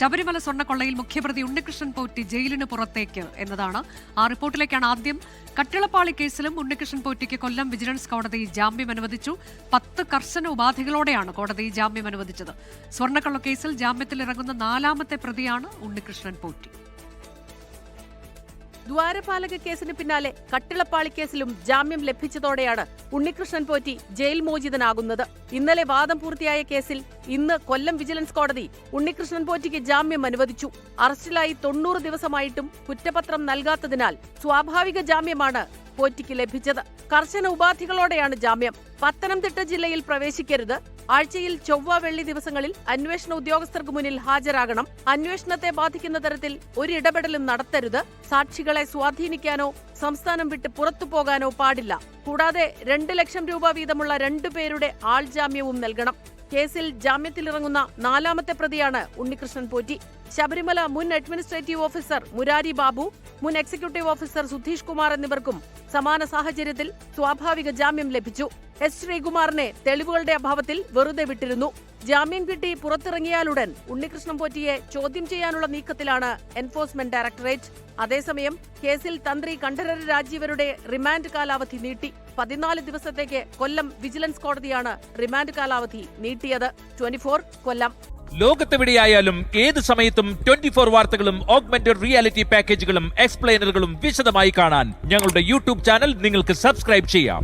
ശബരിമല സ്വർണ്ണക്കൊള്ളയിൽ മുഖ്യപ്രതി ഉണ്ണികൃഷ്ണൻ പോറ്റി ജയിലിന് പുറത്തേക്ക് എന്നതാണ്. ആ റിപ്പോർട്ടിലേക്കാണ് ആദ്യം. കട്ടിളപ്പാളി കേസിലും ഉണ്ണികൃഷ്ണൻ പോറ്റിക്ക് കൊല്ലം വിജിലൻസ് കോടതി ജാമ്യം അനുവദിച്ചു. 10 കർശന ഉപാധികളോടെയാണ് കോടതി ജാമ്യം അനുവദിച്ചത്. സ്വർണ്ണക്കൊള്ള കേസിൽ ജാമ്യത്തിലിറങ്ങുന്ന 4ാമത്തെ പ്രതിയാണ് ഉണ്ണികൃഷ്ണൻ പോറ്റി. ദ്വാരപാലക കേസിന് പിന്നാലെ കട്ടിളപ്പാളി കേസിലും ജാമ്യം ലഭിച്ചതോടെയാണ് ഉണ്ണികൃഷ്ണൻ പോറ്റി ജയിൽ മോചിതനാകുന്നത്. ഇന്നലെ വാദം പൂർത്തിയായ കേസിൽ ഇന്ന് കൊല്ലം വിജിലൻസ് കോടതി ഉണ്ണികൃഷ്ണൻ പോറ്റിക്ക് ജാമ്യം അനുവദിച്ചു. അറസ്റ്റിലായി 90 ദിവസമായിട്ടും കുറ്റപത്രം നൽകാത്തതിനാൽ സ്വാഭാവിക ജാമ്യമാണ് പോറ്റിക്ക് ലഭിച്ചത്. കർശന ഉപാധികളോടെയാണ് ജാമ്യം. പത്തനംതിട്ട ജില്ലയിൽ പ്രവേശിക്കരുത്. ആഴ്ചയിൽ ചൊവ്വ വെള്ളി ദിവസങ്ങളിൽ അന്വേഷണ ഉദ്യോഗസ്ഥർക്ക് മുന്നിൽ ഹാജരാകണം. അന്വേഷണത്തെ ബാധിക്കുന്ന തരത്തിൽ ഒരിടപെടലും നടത്തരുത്. സാക്ഷികളെ സ്വാധീനിക്കാനോ സംസ്ഥാനം വിട്ട് പുറത്തു പോകാനോ പാടില്ല. കൂടാതെ 2 ലക്ഷം രൂപ വീതമുള്ള 2 പേരുടെ ആൾജാമ്യവും നൽകണം. കേസിൽ ജാമ്യത്തിലിറങ്ങുന്ന 4ാമത്തെ പ്രതിയാണ് ഉണ്ണികൃഷ്ണൻ പോറ്റി. ശബരിമല മുൻ അഡ്മിനിസ്ട്രേറ്റീവ് ഓഫീസർ മുരാരി ബാബു, മുൻ എക്സിക്യൂട്ടീവ് ഓഫീസർ സുധീഷ് കുമാർ എന്നിവർക്കും സമാന സാഹചര്യത്തിൽ സ്വാഭാവിക ജാമ്യം ലഭിച്ചു. എസ് ശ്രീകുമാറിനെ തെളിവുകളുടെ അഭാവത്തിൽ വെറുതെ വിട്ടിരുന്നു. ജാമ്യം കിട്ടി പുറത്തിറങ്ങിയാലുടൻ ഉണ്ണികൃഷ്ണൻ പോറ്റിയെ ചോദ്യം ചെയ്യാനുള്ള നീക്കത്തിലാണ് എൻഫോഴ്സ്മെന്റ് ഡയറക്ടറേറ്റ്. അതേസമയം കേസിൽ തന്ത്രി കണ്ഠരര് രാജീവരുടെ റിമാൻഡ് കാലാവധി നീട്ടി. 14 ദിവസത്തേക്ക് കൊല്ലം വിജിലൻസ് കോടതിയാണ് റിമാൻഡ് കാലാവധി നീട്ടിയത്. 24 കൊല്ലം. ലോകത്തെവിടെയായാലും ഏത് സമയത്തും 24 വാർത്തകളും ഓഗ്മെന്റഡ് റിയാലിറ്റി പാക്കേജുകളും എക്സ്പ്ലെയിനറുകളും വിശദമായി കാണാൻ ഞങ്ങളുടെ യൂട്യൂബ് ചാനൽ നിങ്ങൾക്ക് സബ്സ്ക്രൈബ് ചെയ്യാം.